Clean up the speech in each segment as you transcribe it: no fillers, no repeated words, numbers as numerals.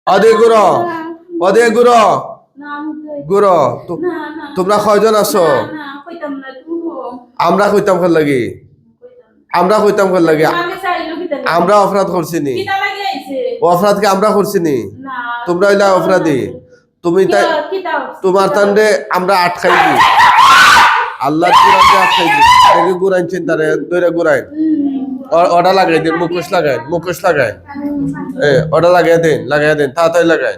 অদে গুরো অদে গুরো গুরো তোমরা কয়জন আছো আমরা কইতাম কর লাগি আমরা কইতাম কর লাগি আমরা অপরাধ করছি নি অপরাধকে আমরা করছি নি তোমরা হইলা অপরাধী তুমি তাই তোমার তান্ডে আমরা আটকাই দি আল্লাহ আটকাই দি দেখে গুরাইন চিন্তারে দইরা গুরাইন ওটা লাগাই দিন মুখোশ লাগাই ওটা লাগাই দিন তাড়াতাড়ি লাগাই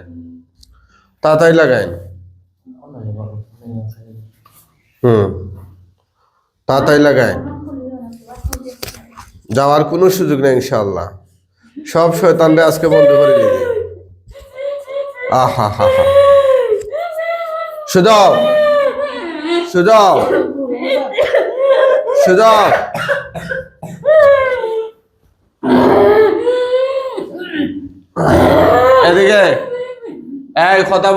তাড়াতাড়ি লাগাই যাওয়ার কোনো সুযোগ নেই ইনশাআল্লাহ সব শয়তানরে আজকে বন্ধ করে দিবে আহা হা হা সুযোগ সুযোগ সুযোগ এদিকে এই কথা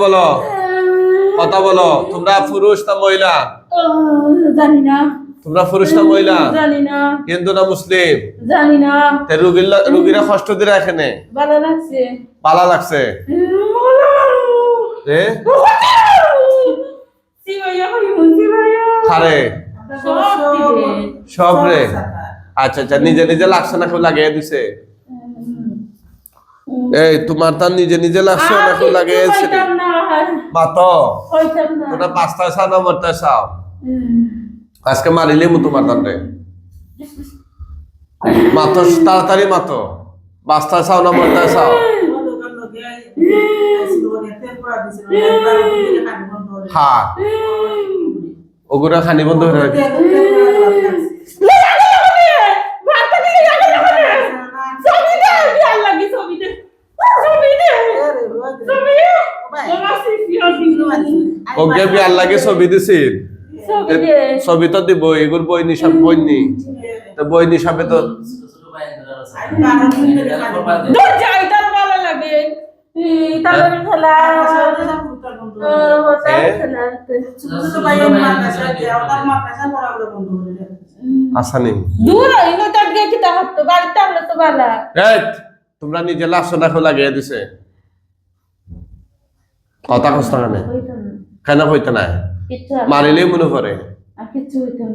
বলো তোমরা পুরুষ না মহিলা জানি না তোমরা পুরুষ না মহিলা জানি না হিন্দু না মুসলিম জানি না রুগীরা কষ্ট দিরা এখানে পালা লাগছে খারে সব রে আচ্ছা আচ্ছা নিজে লাগছে না কেউ লাগিয়ে দিছে এই তোমার তার নিজে লাগছে না কেউ লাগিয়েছে মাতো তোমরা পাঁচটা চাও না মরতে চাও আজকে মারিলে মু তোমার তান্ডে মাতো তাড়াতাড়ি মাতো পাঁচটা চাও না মরতে চাও হ্যাঁ ওগুলা খানি বন্ধ হয়ে রাখি ওকে বিয়ার লাগে ছবি দিছিল ছবি তো দিব এগুর বই নিশাব বই নিশাবে তো তোমরা নিজে লাশ দেখো লাগিয়ে দিছে কথা কষ্ট কেন হইতে নাই মারিলেই মনে করে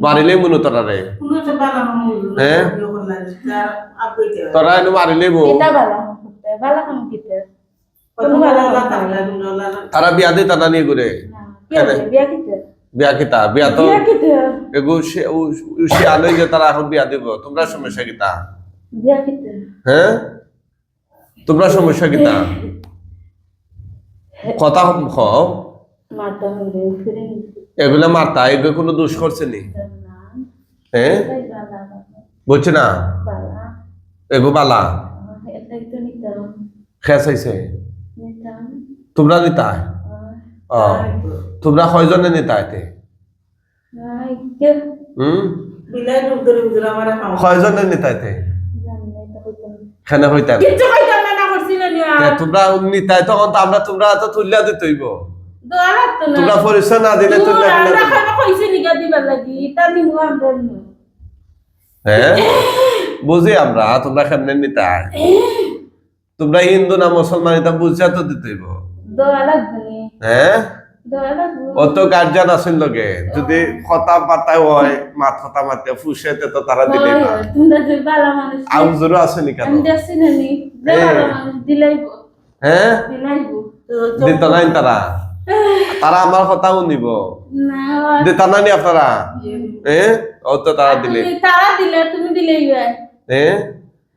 মারিলেই মনে তোরা রে হ্যাঁ তোরা এনে মারিলেই তারা বিয়া দিয়ে তারা নিয়ে ঘুরে বিয়া কিতা বিয়া তো আলোই যে তারা এখন বিয়া দিব তোমরা সমস্যা কিতা হ্যাঁ তোমরা সমস্যা কিতা কথা কও এগুলা মারতা এগুলো কোনো দোষ করছে নি হ্যাঁ বুঝছে না এগো বালা খেস হয়েছে তোমরা নিতা তোমরা কয়জনে নিতা এতে কয়জনে নিতা এতে খেনে হইতা তোমরা নিতাই তখন তো আমরা তোমরা তো তুলিয়া দিতে হইব তোমরা পরিচয় না দিলে হ্যাঁ বুঝি আমরা তোমরা কেমনে নিতাই তোমরা হিন্দু না মুসলমান এটা বুঝিয়া তো দিতে হইব হ্যাঁ অত গার্জিয়ান আছেন লগে যদি কথা পাতায় হয় মাত কথা মাতে ফুসেতে তো তারা দিলে না আউজুরও আছে নি কেন হ্যাঁ দিত নাই তারা তারা আমার কথাও নিব দিতা না নি আপনারা হ্যাঁ ও তো তারা দিলে হ্যাঁ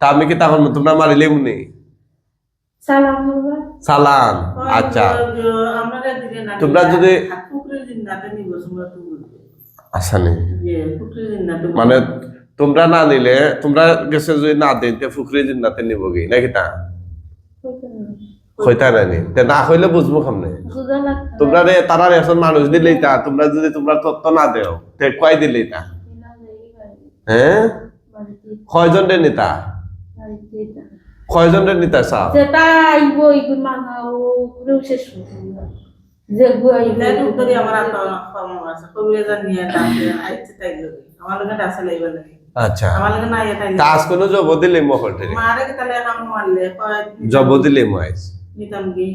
তা আমি কি তখন তোমরা মারিলে মুনি সালাম আচ্ছা তোমরা যদি আচ্ছা নেই মানে তোমরা না নিলে তোমরা গেছে যদি না দিতে ফুকরি জিন্নাতে নিব কি নাকি তা হইতা নানি না হইলে বুঝবো কেমনে তোমরা রে তারা এখন মানুষ দিলেই তা তোমরা যদি তোমরা তত্ত্ব না দেও তে কয় দিলেই তা হ্যাঁ কয়জন রে নিতা কয়জন রে নিতা সা যেটা আইব ইগুন মানাও পুরো শেষ যে গুয়াই লেট উত্তরি আমার আতা ফর্ম আছে কবিরা নিয়ে তাতে আইতে তাই আমার লগে ডাসে লাইবা নাকি আচ্ছা আমার লগে না এটা তাস কোন জব দিলে মহল থেকে মারে কে তালে কাম মারলে জব দিলে মইস নিতাম কি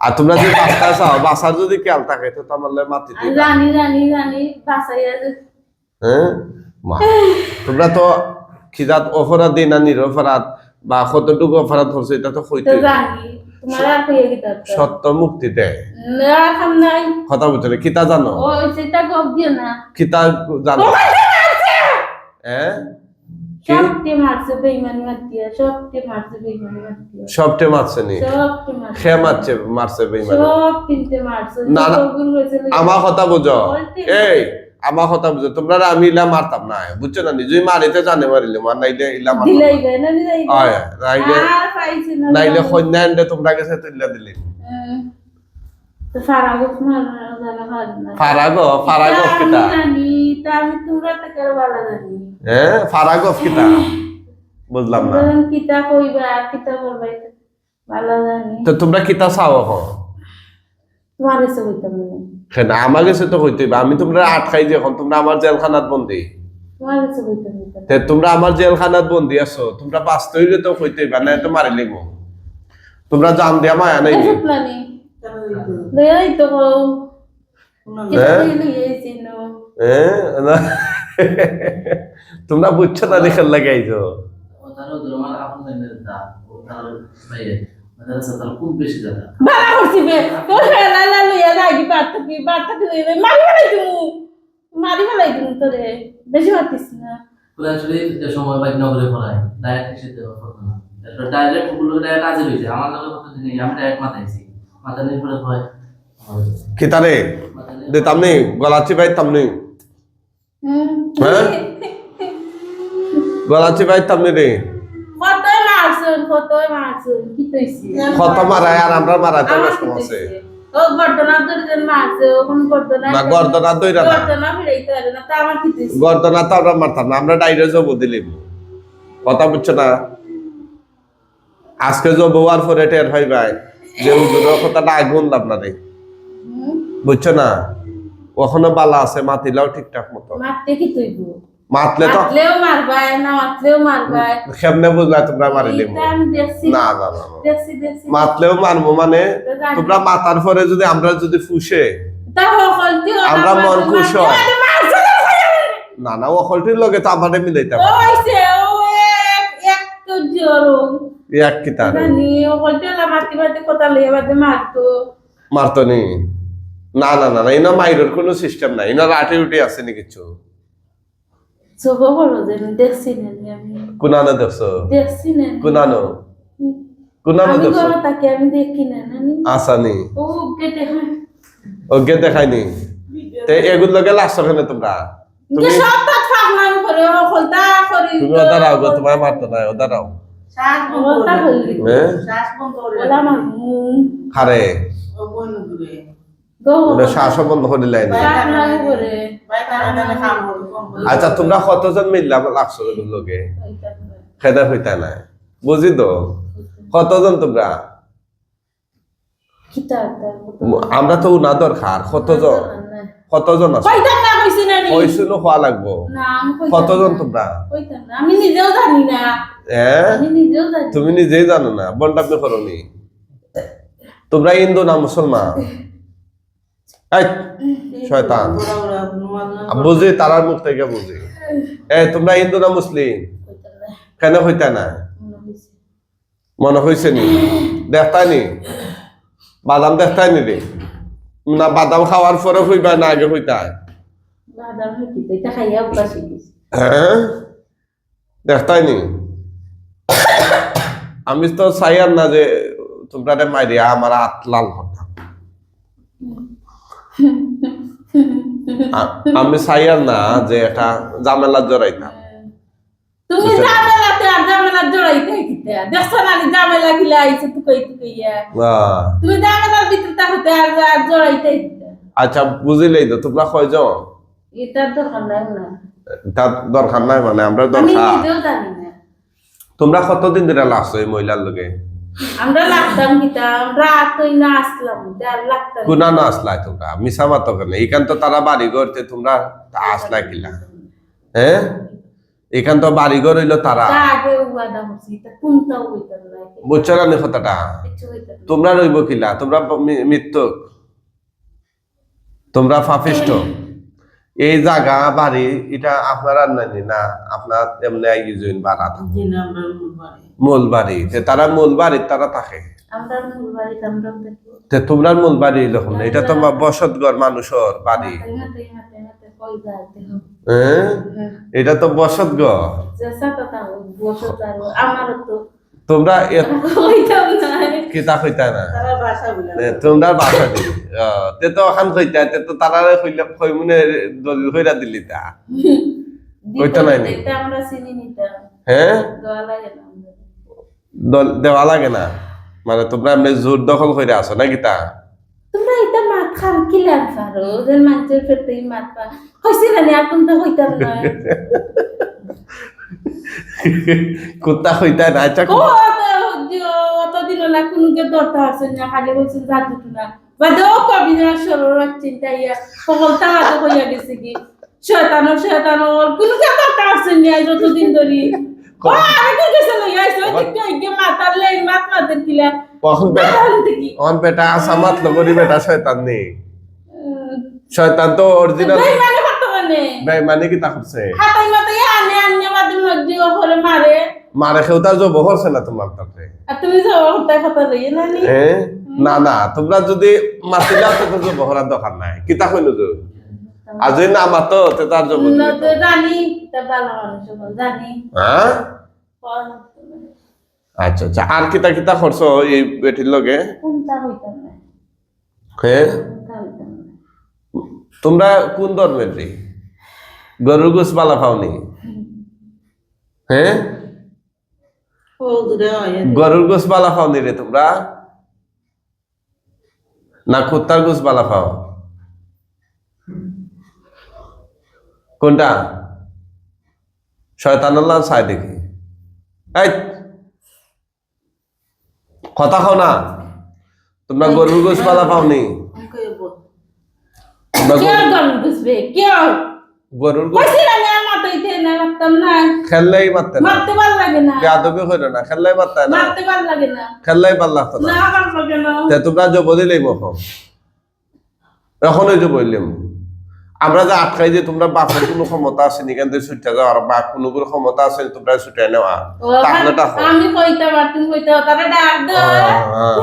আর তোমরা যদি বাচ্চা চাও বাসার যদি খেয়াল থাকে তো তোমার মাতি জানি জানি জানি বাসাইয়া হ্যাঁ মা তোমরা তো খিদাত অপরাধ দিই না নিরপরাধ বা কতটুকু অপরাধ করছে এটা তো হইতে জানি তোমার আর কইয়া গিতা সত্য মুক্তি দেয় না খাম নাই কথা বুঝলে কিতা জানো ও সেটা গপ দিও না কিতা জানো হ্যাঁ সবটি মারছে বেঈমানি মারতিয়া সবটি মারছে বেঈমানি মারতিয়া সবটে মারছে নি সবটি মারছে খে মারছে বেঈমান সব কিনতে মারছে না, না। সবগুলো হয়েছে আমার কথা বুঝো এই আমার কথা বুঝো তোমরা আমি ইলা মারতাম না বুঝছো না নিজেই মারিতে জানে মারিলে মার নাইলে ইলা মারতাম দিলাই গে না দিলাই গে আয় নাইলে আর পাইছি না নাইলে কন্যা এন্ডে তোমরা কাছে তুইলা দিলি তো ফারাগত মার জানা ফারাগো কিতা জানি তা আমি তোমরা তো করে ভালো জানি হ্যাঁ ফারাগো কিতা বুঝলাম না বলেন কিতা কইবা কিতা বলবা ভালো জানি তো তোমরা কিতা চাও এখন তোমার এসে হইতাম না কেন আমার কাছে তো হইতে হইবে। আমি তোমরা আটকাই যে এখন তোমরা আমার জেলখানাত বন্দি তোমার এসে হইতাম না তে তোমরা আমার জেলখানাত বন্দি আছো তোমরা বাঁচতে হইলে তো হইতে হইবে না তো মারি লিখবো তোমরা জান দিয়া মায়া নাই এসে প্ল্যানি লই তো কিতা লইছি নো না তোমরা বুঝছো না দেখে লাগাইছো ওটারও ধর্মার আপন জানেন না ওটার ভাইয়ে মাদ্রাসা তার খুব বেশি জায়গা বালা করছি বে তো হেলা লা লইয়া লাগি বাত কি লইলে মারি ফেলাই দিমু তোরে বেশি মারতিস না পুরা চলে সময় বাইক নগরে পড়ায় ডাইরেক্ট এসে দেওয়া করতো না তারপর ডাইরেক্ট গুলো ডাইরেক্ট কাজে লইছে আমার লগে কত দিন আমি ডাইরেক্ট মাথাইছি মাথা নিয়ে পড়ে হয় কিতারে দে তামনি গলাচি ভাই তামনি হ্যাঁ গলাচি ভাই তামনি রে কতই মারছুন কি কইছি কত মারায় আর আমরা মারাতে কষ্ট আছে ও গর্দনা ধরে মারছে ওখান গর্দনা না গর্দনা দইরা না গর্দনা ফিরাইতে পারে না তা আমার কি কইছি গর্দনা তো আমরা মারতাম না আমরা ডাইরে জব দিলিম কথা বুঝছো না আজকে জব হওয়ার পরে টের ভাই ভাই যে হুজুরের কথাটা আগুন লাভ না রে বুঝছো না ওখানে বালা আছে মাতিলাও ঠিকঠাক মতো মারতে কি তুইবো মাতলে তো মারলেও মারবাই না মারলেও মারবাই কেমনে বুঝলা তোমরা মারিলিম আমি দেখছি না না না দেখছি মাতলেও মারবো মানে তোমরা মাতার পরে যদি আমরা যদি ফুসে আমরা মন খুশ হয়। না না অকলটির লগে তো আমারে মিলাইতে পারে ওইছে ও এক তো জোরো এক কি তার জানি ওকলটি লা মারতে মারতে কথা লইয়া বাদে মারতো মারতো নি না না না না ইনা মাইরের কোনো সিস্টেম নাই ইনা লাঠি উঠে আছে নি কিছু সব বড় যে দেখছি না আমি কুনানো দেখছো দেখছি না কুনানো কুনানো আমি দেখছো ঘরে তাকে আমি দেখি না নানি আসানি ও কেটে হয় ওকে দেখাইনি তে এগুলো লগে লাস্ট ওখানে তোমরা যে সব তো ফাগলাম করে ওকলটা করি তুমি ওদারাও গো তোমায় মারতো না ওদারাও শ্বাস বন্ধ করে হ্যাঁ শ্বাস বন্ধ করে ওলা মামু হারে ও বন্ধ করে ওটা শ্বাস বন্ধ করে লাই না ফাগলাম করে আচ্ছা তোমরা কতজন মিললা লাগছো এগুলো লগে খেদা হইতা না বুঝি তো কতজন তোমরা আমরা তো না দরকার কতজন আছে কইছিল হওয়া লাগবো কতজন তোমরা আমি নিজেও জানি না হ্যাঁ আমি নিজেও জানি তুমি নিজেই জানো না বন্টাপনি করনি তোমরা হিন্দু না মুসলমান এই শয়তান বুঝি তারার মুখ থেকে বুঝি তোমরা হিন্দু না মুসলিম কেন হইতা না মনে হয়েছে নি দেখতাই নি বাদাম দেখতাই নি রে না বাদাম খাওয়ার পরে হইবা না আগে হইতাই বাদাম হইতে এটা খাইয়া উপাসি দিছি হ্যাঁ দেখতাই নি আমি তো চাইয়ার না যে তোমরা মাইরিয়া আমার হাত লাল করতাম আমি চাইয়ার না যে একটা জামেলা জড়াইতাম তুমি জামেলাতে আর জামেলা জড়াইতে কিতা দেখছ না জামেলা গিলা আইছে তুকাইয়া তুমি জামেলার ভিতরে থাকতে আর জড়াইতে কিতা আচ্ছা বুঝিলেই তো তোমরা কয়জন এটা দরকার নাই না তার দরকার নাই মানে আমরা আমি দরকার নিজেও জানি না তোমরা কতদিন ধরে লাগছো এই মহিলার লগে আমরা লাগতাম কিতা আমরা আতই না আসলাম আর লাগতাম গুনা না আসলাই তোমরা মিছা মাতো কেন এইখান তো তারা বাড়ি করতে তোমরা আসলা কিলা হ্যাঁ এখান তো বাড়িঘর হইলো তারা আগে ওয়াদা করছি তা কোনটাও হইতো না বুঝছো না কথাটা কিছু হইতো না তোমরা রইব কিলা তোমরা মৃত্যু তোমরা ফাফিষ্ট এই জায়গা বাড়ি এটা আপনার আর নাই না আপনার এমনি আইজুইন বাড়া জি না আমরা বাড়ি মূল বাড়ি তারা মূল বাড়ি তারা থাকে আমরা মূল বাড়ি আমরা দেখি তে তোমরা মূল বাড়ি যখন এটা তো বসতঘর মানুষের বাড়ি হাতে কই যাইতে হবে হ্যাঁ এটা তো বসতঘর জেসা তো তা বসে যাও আমারও তো তোমরা হইতাম না কিতা কইতা না তারা ভাষা বলে তোমরা বাসা দি তে তো ওখান কইতা তে তো তারা কইলে কই মনে দলিল কইরা দিলি তা কইতা নাই নি এটা আমরা চিনি নিতাম হ্যাঁ দোয়া লাগে না দেওয়া লাগে না মানে তোমরা এমনি জোর দখল কইরা আছো নাকি তা তোমরা এটা মাত খান কি লাগ পারো যে মানুষের ফেরতেই মাত পা হইছে না এখন তো হইতাম না কুত্তা কইতা না আচ্ছা ও অত দিন না কোনকে দরতা আছে না খালি বলছেন জাদু না বাদে ও কবি না সরর চিন্তা ইয়া সকল তালা তো কইয়া গেছে কি শয়তান কোনকে দরতা আছে না যতদিন ধরি ও আরে কি গেছে না ইয়াইছে কি মাতার লাই মাত মাতের কিলা অন বেটা আসামাত লগরি বেটা শয়তান নেই শয়তান তো অরিজিনাল মানে বর্তমানে বেঈমানি কি তা করছে হাতাই মাতাই আনে মাদুর মধ্যে ওরে মারে মারে খেউতা জব করছে না তোমার তাতে আর তুমি যাও হতাই কথা লইয়ে না নি না না তোমরা যদি মাতিলা তো জব করার দরকার নাই কিতা কইনো তো আজই না মাতো তে তার জব না তো জানি তা ভালো মানুষ জানি হ্যাঁ আচ্ছা আচ্ছা আর কিতা কিতা করছো এই বেটির লগে কোনটা হইতাম না হ্যাঁ কোনটা হইতাম না তোমরা কোন ধর্মের রে গরুর গোস বালা পাওনি হ্যাঁ ও দূরে হয় গরুর গোস বালা পাওনি রে তোমরা না কুত্তার গোস বালা পাও কোনটা শয়তান আল্লাহ চাই দেখি এই কথা খাও না তোমরা গরুর গোস বালা পাওনি গরুর গোস খেললেই মারতে না বেয়াদবি হইল না খেললেই মারতে না খেললেই ভাল লাগতো না তে তোমরা যে বলিলেই মখ এখনই যে বললাম আমরা যে আটকাই যে তোমরা বাপের কোনো ক্ষমতা আছে নি কেন ছুটে যাওয়ার বা কোনো কোনো ক্ষমতা আছে তোমরা ছুটে নেওয়া তাহলে আমি কইতা তুমি কইতা তারা ডাক দাও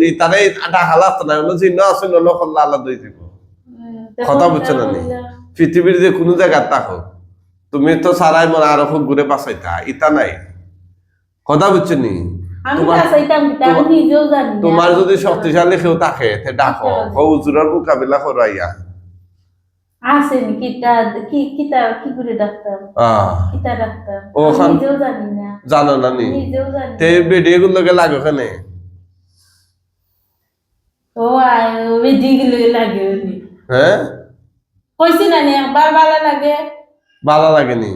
এই তারে ডাকা লাগতো না অন্য চিহ্ন আছে অন্য খল্লা আলাদা হয়ে যাব কথা বুঝছো না নি পৃথিবীর যে কোনো জায়গা থাকো তুমি তো সারাই মনে আরো খুব ঘুরে পাসাইতা ইতা নাই কথা বুঝছো নি তোমার যদি শক্তিশালী কেউ থাকে তে ডাকো হুজুরের মোকাবিলা করাইয়া আসেন কিটা কি কিটা কি করে ডাক্তার কিটা ডাক্তার ও নিজেও জানি না জানো না নি নিজেও জানি তে ভিডিও গুলোকে লাগে ওখানে ও আয় ভিডিও গুলো লাগে হ্যাঁ কইছি না নি ভালো লাগে ভালো লাগেনি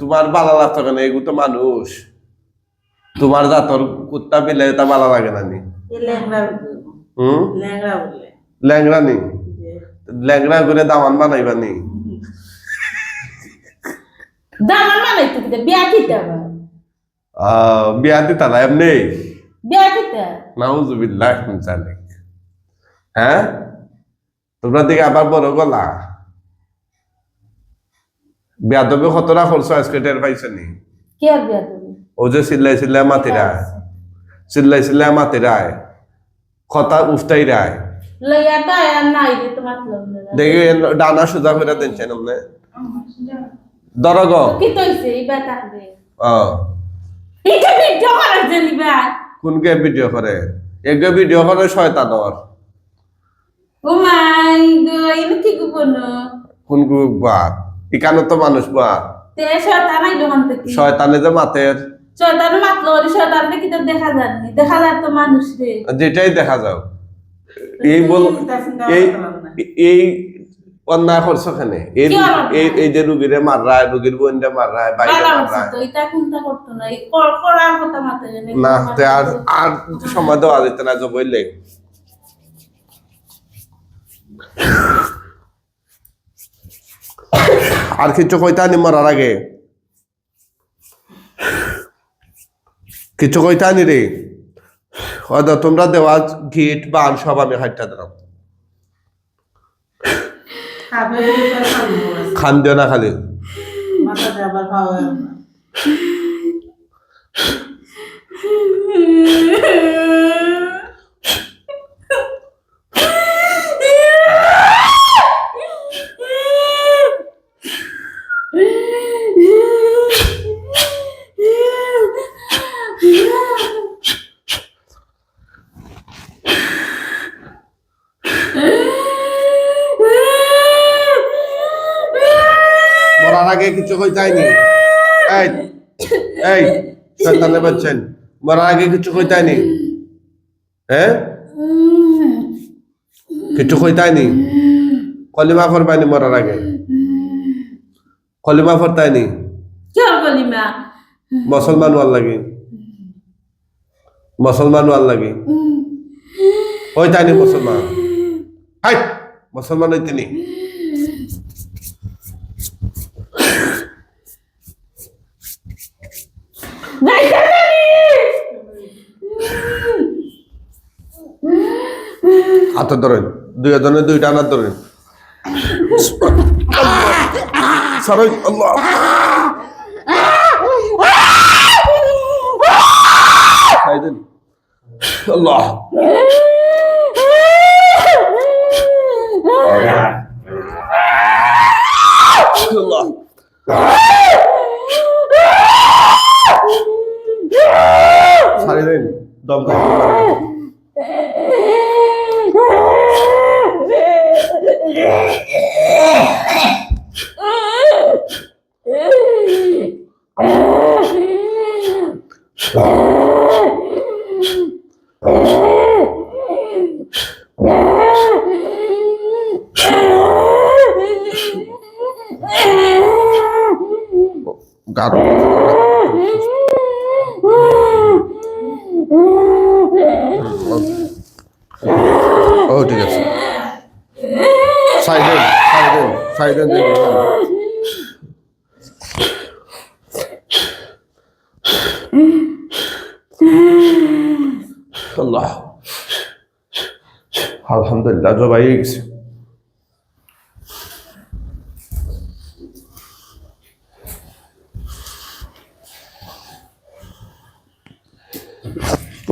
তোমার ভালো লাগতো কেন এগুলো তো মানুষ তোমার জাতর কুত্তা পেলে তা ভালো লাগে না নি ল্যাংরা নি ল্যাংরা করে দামান বানাইবা নি দামান বানাইতে বিয়া দিতে বিয়া দিতা না এমনি বিয়া দিতে নাউজুবিল্লাহ মিন যালিক হ্যাঁ তোমরা দিকে আবার বড় গলা বেয়াদবি কতটা করছো আজকে টের পাইছো নি কি আর বেয়াদবি ও যে চিল্লাই মাতিরায় কথা উফতাই রায় লইয়াটা আর নাই রে তোমার লোক দেখি ডানা সুজা করে দিনছেন আপনি দরগ কি তইছে ইবা থাকবে ও এটা ভিডিও করে জেলিবা কোনকে ভিডিও করে এগে ভিডিও করে শয়তানর ও মাই গড ইনি কি গোপন কোন গ্রুপ বাদ ইকানো তো মানুষ বাদ তে শয়তান আইলো মানতে কি শয়তানে যে মাতের শয়তান মাতলো ওরে শয়তানকে কি তো দেখা যায়নি দেখা যায় তো মানুষ রে যেটাই দেখা যাও এই বল এই অন্যায় করছো কেন এই যে রুগীরে মাররায় রুগীর বোনরে মাররায় বাইরে মাররায় তো এটা কোনটা করতো না এই করার কথা মাথায় না তে আর সময় দেওয়া যেত না যে বললে আর কিছু কইতা নি মরার আগে কিছু কইতানি রে হয়তো তোমরা দেওয়া গিট বান সব আমি হাইটা দিলাম খাবে বলে তো খাবো খান দিও না খালি মাথা আবার খাওয়া মরার আগে কিছু কইতাইনি এই এই শয়তানে বলছেন মরার আগে কিছু কইতাইনি হ্যাঁ কিছু কইতাইনি কলিমা করবাইনি মরার আগে কলিমা পড়তাইনি চল কলিমা মুসলমান হওয়ার লাগে মুসলমান হওয়ার লাগে হইতাইনি মুসলমান হাই মুসলমান হইতেনি হাতে ধরেন দুজনে দুইটা হাত ধরেন সরই আল্লাহ খাইদেন আল্লাহ আল্লাহ সারি দেন দম গাঢ় ও ঠিক আছে সাইডেন সাইডেন সাইডেন আল্লাহ আলহামদুলিল্লাহ জবাই গেছে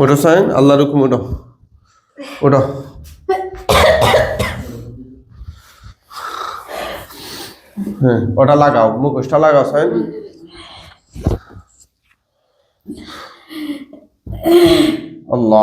ওটা সাইন আল্লাহর হুকুম ওটা ওটা হ্যাঁ ওটা লাগাও মুখোশটা লাগাও সাইন আল্লাহ